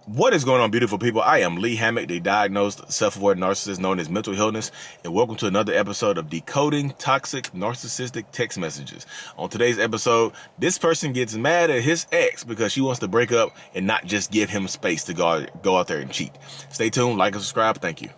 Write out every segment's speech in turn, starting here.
What is going on, beautiful people? I am Lee Hammock, the diagnosed self-aware narcissist known as mental illness, and welcome to another episode of Decoding Toxic Narcissistic Text Messages. On today's episode, this person gets mad at his ex because she wants to break up and not just give him space to go out there and cheat. Stay tuned, like and subscribe. Thank you.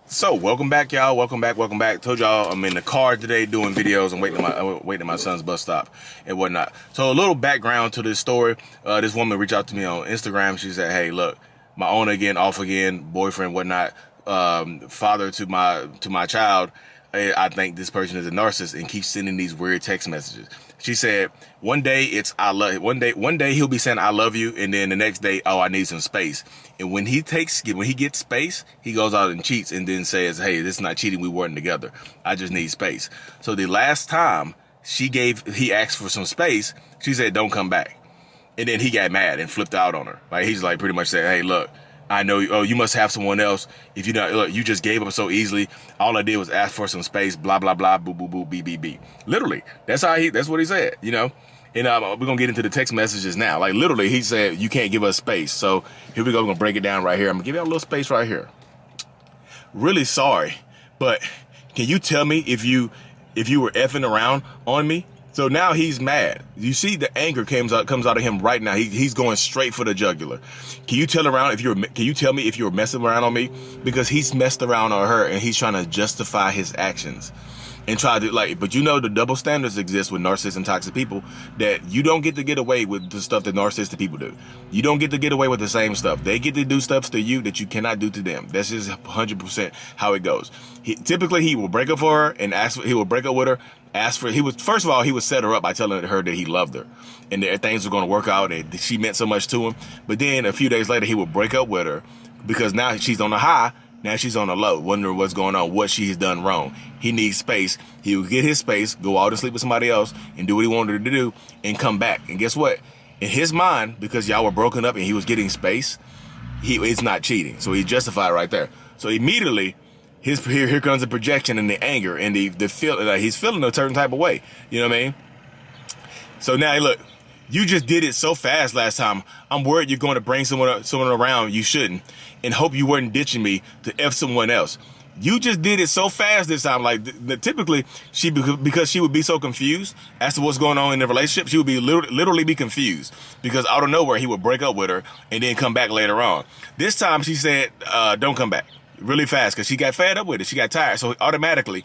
So, welcome back, y'all. Welcome back. Told y'all I'm in the car today doing videos and waiting at my son's bus stop and whatnot. So, a little background to this story. This woman reached out to me on Instagram. She said, "Hey, look, my on again, off again, boyfriend, whatnot, father to my child. I think this person is a narcissist and keeps sending these weird text messages." She said, one day it's I love. One day he'll be saying I love you, and then the next day, oh, I need some space. And when he gets space, he goes out and cheats, and then says, "Hey, this is not cheating. We weren't together. I just need space." So the last time he asked for some space, she said, "Don't come back." And then he got mad and flipped out on her. Like, he's like pretty much said, "Hey, look, I know you must have someone else. If you not, look, you just gave up so easily. All I did was ask for some space, blah, blah, blah, boo, boo, boo, BBB. Literally, that's what he said, you know? And we're going to get into the text messages now. Like, literally, he said, you can't give us space. So here we go. We're going to break it down right here. I'm going to give you a little space right here. Really sorry, but can you tell me if you were effing around on me? So now he's mad. You see the anger comes out of him right now. He's going straight for the jugular. Can you tell me if you were messing around on me? Because he's messed around on her and he's trying to justify his actions. And try to but you know the double standards exist with narcissists and toxic people, that you don't get away with the stuff that narcissistic people do. You don't get away with the same stuff. They get to do stuff to you that you cannot do to them. That's just 100% how it goes. Typically he will break up for her and he will break up with her. First of all, he would set her up by telling her that he loved her and that things were going to work out and she meant so much to him. But then a few days later, he would break up with her because now she's on the high. Now she's on the low, wondering what's going on, what she has done wrong. He needs space. He will get his space, go out and sleep with somebody else and do what he wanted to do and come back. And guess what? In his mind, because y'all were broken up and he was getting space, it's not cheating. So he justified right there. So immediately, here comes the projection and the anger and the feel, he's feeling a certain type of way. You know what I mean? So now, look, you just did it so fast last time. I'm worried you're going to bring someone around you shouldn't and hope you weren't ditching me to F someone else. You just did it so fast this time. Like, typically, because she would be so confused as to what's going on in the relationship, she would be literally be confused because out of nowhere, he would break up with her and then come back later on. This time, she said, don't come back really fast because she got fed up with it. She got tired. So automatically,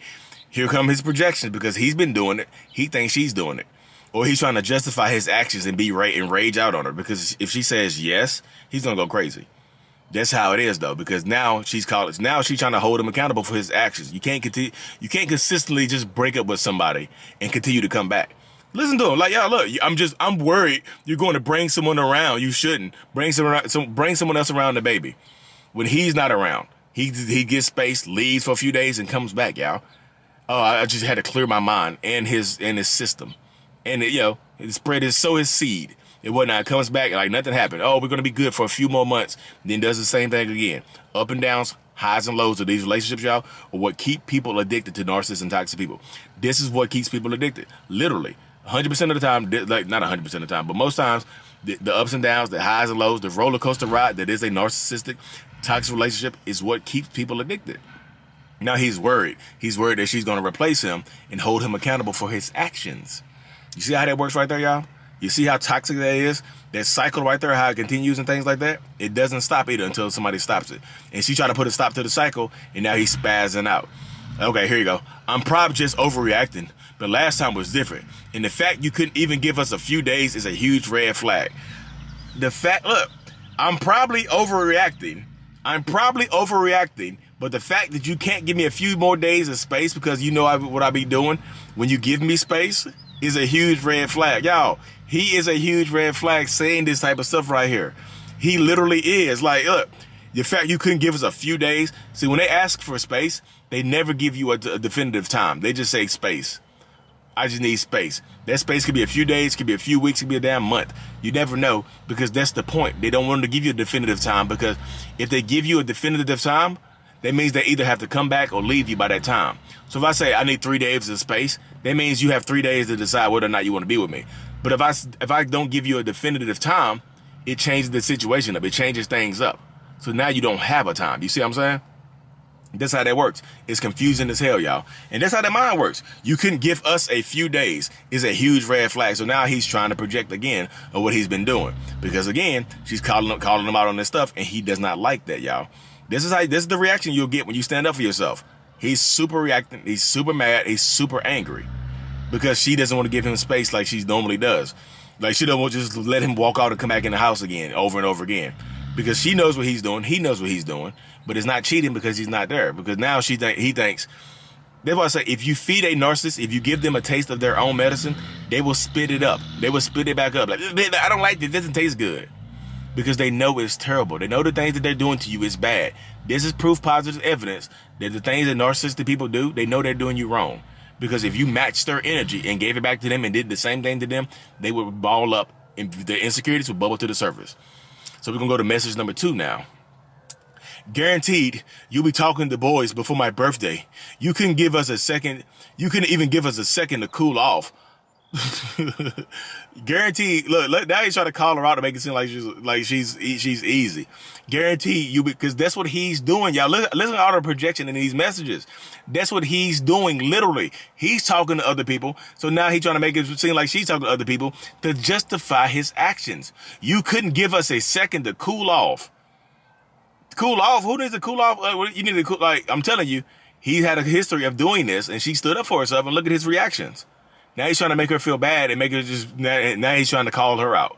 here come his projections because he's been doing it. He thinks she's doing it. Or he's trying to justify his actions and rage out on her because if she says yes, he's going to go crazy. That's how it is, though, because now she's trying to hold him accountable for his actions. You can't consistently just break up with somebody and continue to come back. Listen to him. Like, y'all, look, I'm worried you're going to bring someone around. You shouldn't. Bring someone else around the baby. When he's not around, he gets space, leaves for a few days, and comes back, y'all. Oh, I just had to clear my mind and his system. And sow his seed. It whatnot comes back like nothing happened. Oh, we're gonna be good for a few more months. Then does the same thing again. Up and downs, highs and lows of these relationships, y'all, are what keep people addicted to narcissists and toxic people. This is what keeps people addicted. Literally, 100% of the time, like not 100% of the time, but most times, the ups and downs, the highs and lows, the roller coaster ride that is a narcissistic, toxic relationship is what keeps people addicted. Now he's worried. He's worried that she's gonna replace him and hold him accountable for his actions. You see how that works right there, y'all? You see how toxic that is? That cycle right there, how it continues and things like that? It doesn't stop either until somebody stops it. And she tried to put a stop to the cycle, and now he's spazzing out. Okay, here you go. I'm probably just overreacting, but last time was different. And the fact you couldn't even give us a few days is a huge red flag. Look, I'm probably overreacting, but the fact that you can't give me a few more days of space because you know what I be doing when you give me space is a huge red flag. Y'all, he is a huge red flag saying this type of stuff right here. He literally is. Like, look, the fact you couldn't give us a few days. See, when they ask for space, they never give you a definitive time. They just say space. I just need space. That space could be a few days, could be a few weeks, could be a damn month. You never know because that's the point. They don't want to give you a definitive time because if they give you a definitive time, that means they either have to come back or leave you by that time. So if I say I need 3 days of space, that means you have 3 days to decide whether or not you want to be with me. But if I don't give you a definitive time, it changes the situation up. It changes things up. So now you don't have a time. You see what I'm saying? That's how that works. It's confusing as hell, y'all. And that's how that mind works. You couldn't give us a few days is a huge red flag. So now he's trying to project again of what he's been doing. Because again, she's calling him out on this stuff, and he does not like that, y'all. This is the reaction you'll get when you stand up for yourself. He's super reacting. He's super mad. He's super angry because she doesn't want to give him space like she normally does. Like she don't want to just let him walk out and come back in the house again over and over again. Because she knows what he's doing. He knows what he's doing. But it's not cheating because he's not there. Because now he thinks. That's why I say if you feed a narcissist, if you give them a taste of their own medicine, they will spit it up. They will spit it back up. Like, I don't like this. It doesn't taste good. Because they know it's terrible. They know the things that they're doing to you is bad. This is proof positive evidence that the things that narcissistic people do, they know they're doing you wrong. Because if you matched their energy and gave it back to them and did the same thing to them, they would ball up and their insecurities would bubble to the surface. So we're going to go to message number 2 now. Guaranteed, you'll be talking to boys before my birthday. You couldn't give us a second. You couldn't even give us a second to cool off. Guaranteed. Look, now he's trying to call her out to make it seem like she's easy. Guaranteed you, because that's what he's doing, y'all. Listen to all the projection in these messages. That's what he's doing. Literally, he's talking to other people. So now he's trying to make it seem like she's talking to other people to justify his actions. You couldn't give us a second to cool off. Cool off? Who needs to cool off? You need to cool. Like I'm telling you, he had a history of doing this, and she stood up for herself. And look at his reactions. Now he's trying to make her feel bad and make her just. Now he's trying to call her out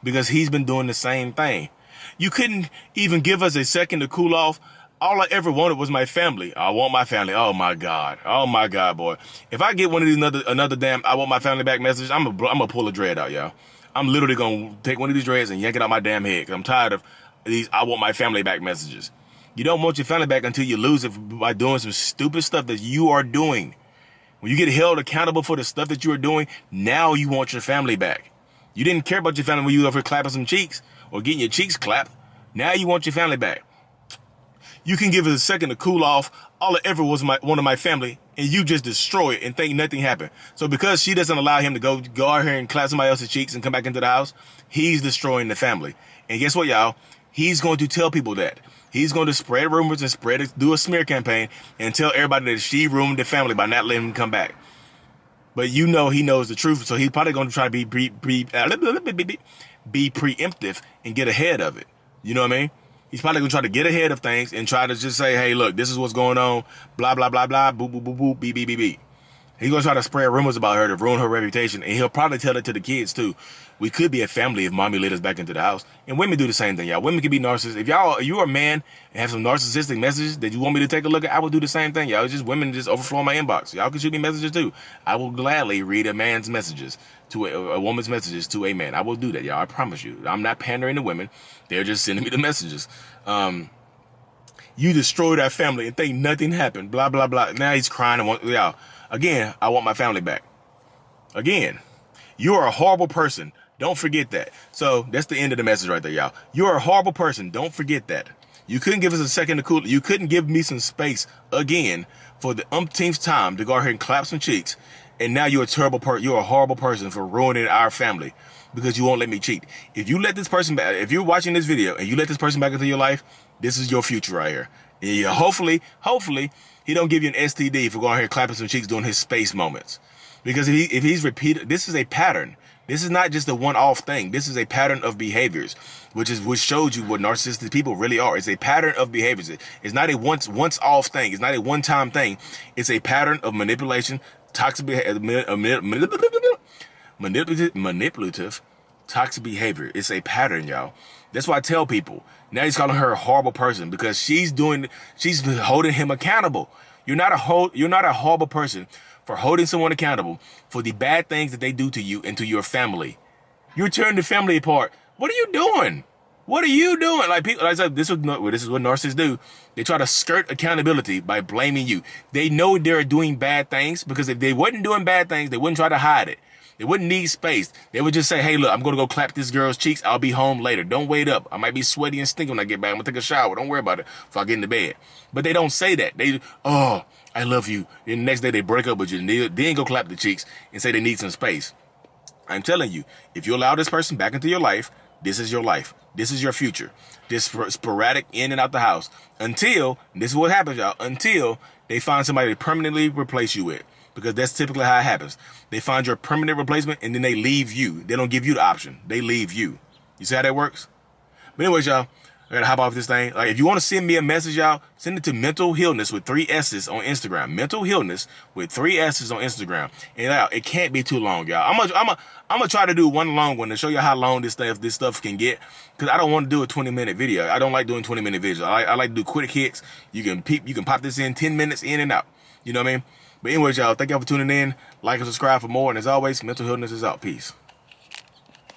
because he's been doing the same thing. You couldn't even give us a second to cool off. All I ever wanted was my family. I want my family. Oh my God, boy. If I get one of these another damn I want my family back message, I'm gonna pull a dread out, y'all. I'm literally gonna take one of these dreads and yank it out my damn head. Cause I'm tired of these I want my family back messages. You don't want your family back until you lose it by doing some stupid stuff that you are doing. When you get held accountable for the stuff that you are doing, now you want your family back. You didn't care about your family when you were over clapping some cheeks or getting your cheeks clapped. Now you want your family back. You can give it a second to cool off. All it ever was one of my family, and you just destroy it and think nothing happened. So because she doesn't allow him to go out here and clap somebody else's cheeks and come back into the house, he's destroying the family. And guess what, y'all? He's going to tell people that. He's going to spread rumors and do a smear campaign and tell everybody that she ruined the family by not letting him come back. But you know he knows the truth, so he's probably going to try to be preemptive and get ahead of it. You know what I mean? He's probably going to try to get ahead of things and try to just say, hey, look, this is what's going on, blah, blah, blah, blah, boo, boo, boo, boo, beep, beep, beep, beep. He's going to try to spread rumors about her to ruin her reputation, and he'll probably tell it to the kids, too. We could be a family if mommy let us back into the house. And women do the same thing, y'all. Women can be narcissists. If you're a man and have some narcissistic messages that you want me to take a look at, I will do the same thing, y'all. It's just women just overflow my inbox. Y'all can shoot me messages, too. I will gladly read a man's messages to a woman's messages to a man. I will do that, y'all. I promise you. I'm not pandering to women. They're just sending me the messages. You destroyed our family and think nothing happened, blah, blah, blah. Now he's crying and y'all. Again, I want my family back. Again, you are a horrible person. Don't forget that. So that's the end of the message right there, y'all. You're a horrible person. Don't forget that. You couldn't give us a second to cool. You couldn't give me some space again for the umpteenth time to go ahead and clap some cheeks. And now you're a terrible person. You're a horrible person for ruining our family because you won't let me cheat. If you let this person back, if you're watching this video and you let this person back into your life, this is your future right here. And hopefully, he don't give you an STD for going here clapping some cheeks during his space moments. Because if he's repeated, this is a pattern. This is not just a one-off thing. This is a pattern of behaviors, which shows you what narcissistic people really are. It's a pattern of behaviors. It's not a once-off thing. It's not a one-time thing. It's a pattern of manipulation, toxic behavior, manipulative, toxic behavior. It's a pattern, y'all. That's why I tell people. Now he's calling her a horrible person because she's holding him accountable. You're not a horrible person for holding someone accountable for the bad things that they do to you and to your family. You're tearing the family apart. What are you doing? What are you doing? Like people, like I said, this is what narcissists do. They try to skirt accountability by blaming you. They know they're doing bad things because if they wasn't doing bad things, they wouldn't try to hide it. They wouldn't need space. They would just say, hey, look, I'm going to go clap this girl's cheeks. I'll be home later. Don't wait up. I might be sweaty and stinky when I get back. I'm going to take a shower. Don't worry about it before I get into bed. But they don't say that. They, oh, I love you. Then the next day they break up with you. Then go clap the cheeks and say they need some space. I'm telling you, if you allow this person back into your life, this is your life. This is your future. This sporadic in and out the house until, this is what happens, y'all, until they find somebody to permanently replace you with. Because that's typically how it happens. They find your permanent replacement and then they leave you. They don't give you the option. They leave you. You see how that works? But anyways, y'all, I gotta hop off this thing. Like, if you want to send me a message, y'all, send it to Mental Healness with 3 S's on Instagram. Mental Healness with 3 S's on Instagram. And it can't be too long, y'all. I'm gonna try to do one long one to show you how long this stuff can get. Because I don't want to do a 20-minute video. I don't like doing 20-minute videos. I like to do quick hits. You can pop this in 10 minutes in and out. You know what I mean? But anyways, y'all, thank y'all for tuning in. Like and subscribe for more. And as always, Mental Healness is out. Peace.